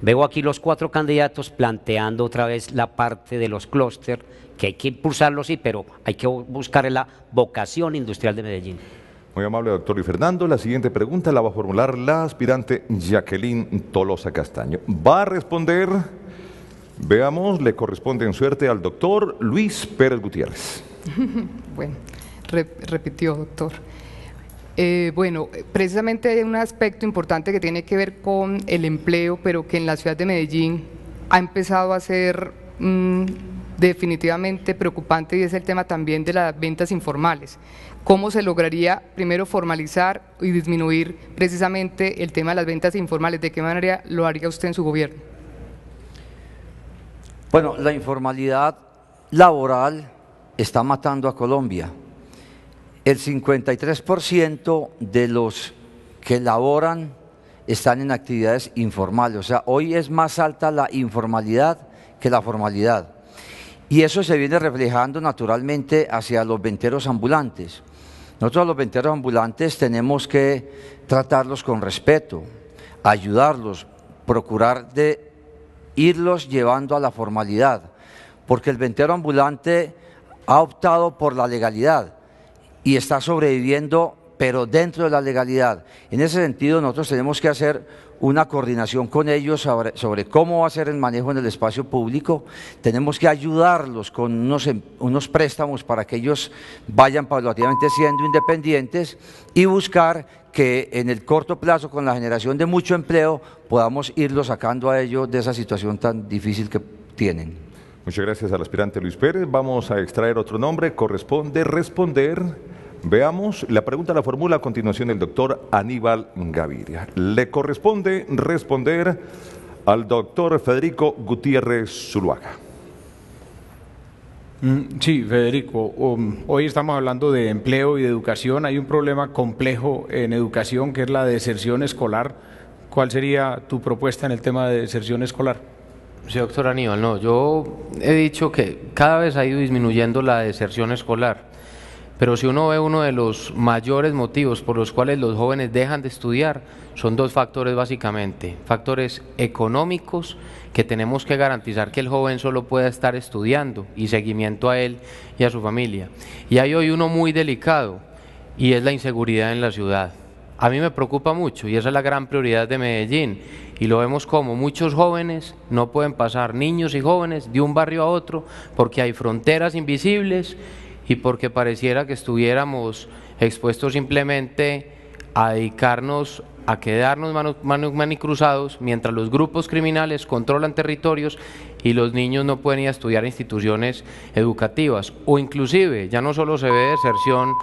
[SPEAKER 7] Veo aquí los 4 candidatos planteando otra vez la parte de los clústeres, que hay que impulsarlos, sí, pero hay que buscar la vocación industrial de Medellín.
[SPEAKER 2] Muy amable, doctor Luis Fernando. La siguiente pregunta la va a formular la aspirante Jacqueline Tolosa Castaño. Va a responder, veamos, le corresponde en suerte al doctor Luis Pérez Gutiérrez.
[SPEAKER 10] Bueno, repitió, doctor. Bueno, precisamente hay un aspecto importante que tiene que ver con el empleo, pero que en la ciudad de Medellín ha empezado a ser definitivamente preocupante, y es el tema también de las ventas informales. ¿Cómo se lograría primero formalizar y disminuir precisamente el tema de las ventas informales? ¿De qué manera lo haría usted en su gobierno?
[SPEAKER 8] Bueno, la informalidad laboral está matando a Colombia. El 53% de los que laboran están en actividades informales, o sea, hoy es más alta la informalidad que la formalidad. Y eso se viene reflejando naturalmente hacia los venteros ambulantes. Nosotros los venteros ambulantes tenemos que tratarlos con respeto, ayudarlos, procurar de irlos llevando a la formalidad, porque el ventero ambulante ha optado por la legalidad y está sobreviviendo, pero dentro de la legalidad. En ese sentido, nosotros tenemos que hacer una coordinación con ellos sobre cómo va a ser el manejo en el espacio público. Tenemos que ayudarlos con unos préstamos para que ellos vayan paulatinamente siendo independientes y buscar que en el corto plazo, con la generación de mucho empleo, podamos irlos sacando a ellos de esa situación tan difícil que tienen.
[SPEAKER 2] Muchas gracias al aspirante Luis Pérez. Vamos a extraer otro nombre. Corresponde responder. Veamos, la pregunta la formula a continuación el doctor Aníbal Gaviria. Le corresponde responder al doctor Federico Gutiérrez Zuluaga.
[SPEAKER 4] Sí, Federico, hoy estamos hablando de empleo y de educación. Hay un problema complejo en educación que es la deserción escolar. ¿Cuál sería tu propuesta en el tema de deserción escolar?
[SPEAKER 5] Sí, doctor Aníbal, no, yo he dicho que cada vez ha ido disminuyendo la deserción escolar, pero si uno ve uno de los mayores motivos por los cuales los jóvenes dejan de estudiar, son dos factores básicamente, factores económicos, que tenemos que garantizar que el joven solo pueda estar estudiando y seguimiento a él y a su familia. Y hay hoy uno muy delicado y es la inseguridad en la ciudad. A mí me preocupa mucho y esa es la gran prioridad de Medellín y lo vemos como muchos jóvenes no pueden pasar, niños y jóvenes, de un barrio a otro porque hay fronteras invisibles y porque pareciera que estuviéramos expuestos simplemente a dedicarnos a quedarnos manicruzados mientras los grupos criminales controlan territorios y los niños no pueden ir a estudiar a instituciones educativas, o inclusive ya no solo se ve deserción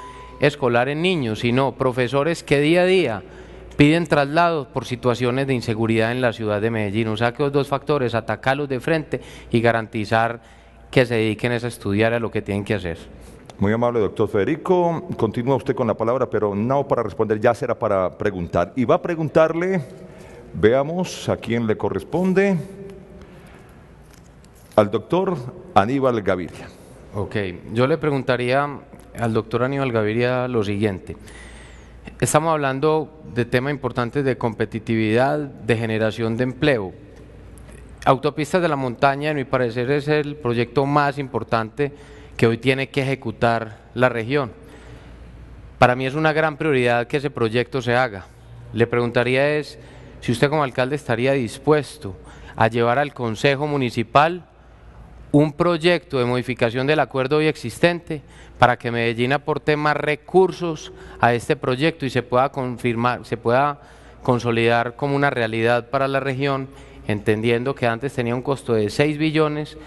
[SPEAKER 5] escolar en niños, sino profesores que día a día piden traslados por situaciones de inseguridad en la ciudad de Medellín. O sea que los dos factores, atacarlos de frente y garantizar que se dediquen a estudiar a lo que tienen que hacer.
[SPEAKER 2] Muy amable, doctor Federico. Continúa usted con la palabra, pero no para responder, ya será para preguntar. Y va a preguntarle, veamos a quién le corresponde, al doctor Aníbal Gaviria.
[SPEAKER 5] Ok, yo le preguntaría al doctor Aníbal Gaviria lo siguiente. Estamos hablando de temas importantes de competitividad, de generación de empleo. Autopistas de la Montaña, en mi parecer, es el proyecto más importante que hoy tiene que ejecutar la región. Para mí es una gran prioridad que ese proyecto se haga. Le preguntaría es si usted como alcalde estaría dispuesto a llevar al Consejo Municipal un proyecto de modificación del acuerdo hoy existente para que Medellín aporte más recursos a este proyecto y se pueda confirmar, se pueda consolidar como una realidad para la región, entendiendo que antes tenía un costo de 6 billones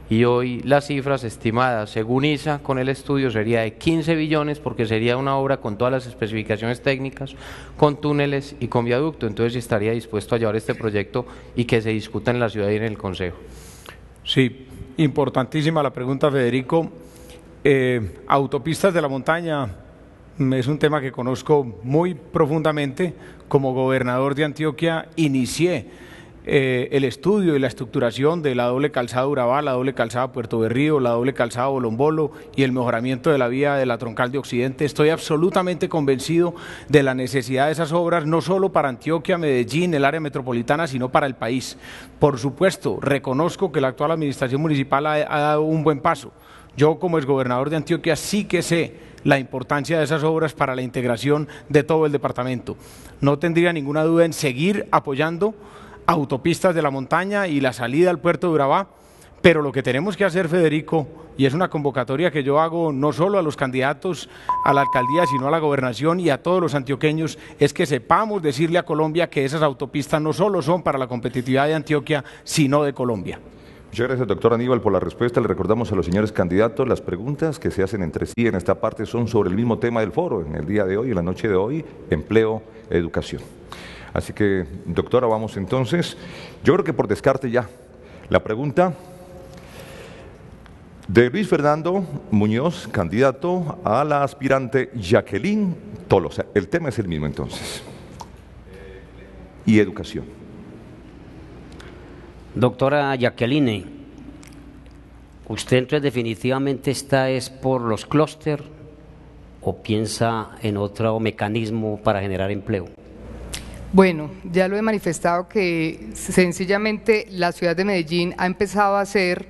[SPEAKER 5] y hoy las cifras estimadas según ISA con el estudio sería de 15 billones porque sería una obra con todas las especificaciones técnicas, con túneles y con viaducto. Entonces estaría dispuesto a llevar este proyecto y que se discuta en la ciudad y en el Consejo.
[SPEAKER 4] Sí, importantísima la pregunta, Federico. Autopistas de la Montaña es un tema que conozco muy profundamente. Como gobernador de Antioquia inicié el estudio y la estructuración de la doble calzada Urabá, la doble calzada Puerto Berrío, la doble calzada Bolombolo y el mejoramiento de la vía de la troncal de Occidente. Estoy absolutamente convencido de la necesidad de esas obras, no solo para Antioquia, Medellín, el área metropolitana, sino para el país. Por supuesto, reconozco que la actual administración municipal ha dado un buen paso. Yo, como exgobernador de Antioquia, sí que sé la importancia de esas obras para la integración de todo el departamento. No tendría ninguna duda en seguir apoyando Autopistas de la Montaña y la salida al puerto de Urabá, Pero lo que tenemos que hacer, Federico, y es una convocatoria que yo hago no solo a los candidatos a la alcaldía, sino a la gobernación y a todos los antioqueños, es que sepamos decirle a Colombia que esas autopistas no solo son para la competitividad de Antioquia, sino de Colombia.
[SPEAKER 2] Muchas gracias, doctor Aníbal, por la respuesta. Le recordamos a los señores candidatos, las preguntas que se hacen entre sí en esta parte son sobre el mismo tema del foro, en el día de hoy, en la noche de hoy, empleo, educación. Así que, doctora, vamos entonces. Yo creo que por descarte ya, la pregunta de Luis Fernando Muñoz, candidato a la aspirante Jacqueline Tolosa. El tema es el mismo entonces. Y educación.
[SPEAKER 7] Doctora Jacqueline, ¿usted entonces definitivamente está es por los clústeres o piensa en otro mecanismo para generar empleo?
[SPEAKER 10] Bueno, ya lo he manifestado que sencillamente la ciudad de Medellín ha empezado a hacer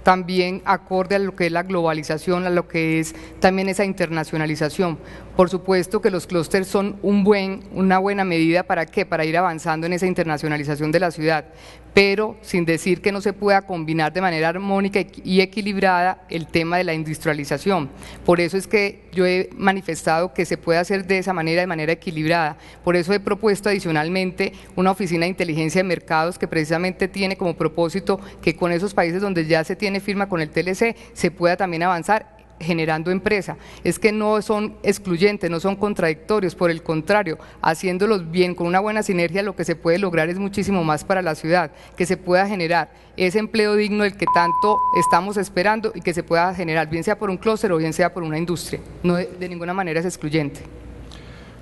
[SPEAKER 10] también acorde a lo que es la globalización, a lo que es también esa internacionalización. Por supuesto que los clústeres son una buena medida ¿para qué? Para ir avanzando en esa internacionalización de la ciudad, pero sin decir que no se pueda combinar de manera armónica y equilibrada el tema de la industrialización. Por eso es que yo he manifestado que se puede hacer de manera equilibrada. Por eso he propuesto adicionalmente una oficina de inteligencia de mercados que precisamente tiene como propósito que con esos países donde ya se tiene firma con el TLC se pueda también avanzar generando empresa. Es que no son excluyentes, no son contradictorios, por el contrario, haciéndolos bien, con una buena sinergia, lo que se puede lograr es muchísimo más para la ciudad, que se pueda generar ese empleo digno del que tanto estamos esperando y que se pueda generar, bien sea por un clúster o bien sea por una industria, no de ninguna manera es excluyente.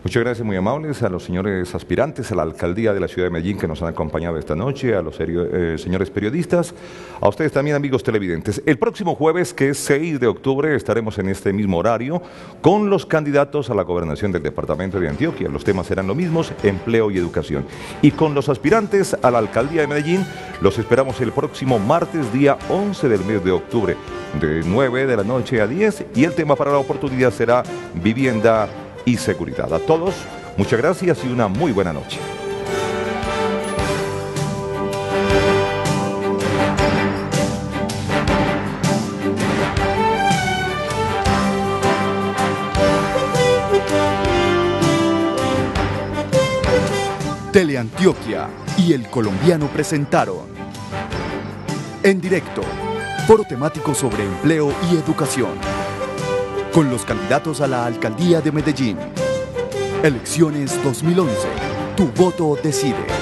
[SPEAKER 2] Muchas gracias, muy amables, a los señores aspirantes a la alcaldía de la ciudad de Medellín que nos han acompañado esta noche, a los señores periodistas, a ustedes también, amigos televidentes. El próximo jueves, que es 6 de octubre, estaremos en este mismo horario con los candidatos a la gobernación del departamento de Antioquia. Los temas serán los mismos, empleo y educación. Y con los aspirantes a la alcaldía de Medellín, los esperamos el próximo martes, día 11 del mes de octubre, de 9 de la noche a 10, y el tema para la oportunidad será vivienda y seguridad. A todos, muchas gracias y una muy buena noche.
[SPEAKER 1] Teleantioquia y El Colombiano presentaron En Directo, foro temático sobre empleo y educación, con los candidatos a la alcaldía de Medellín. Elecciones 2011. Tu voto decide.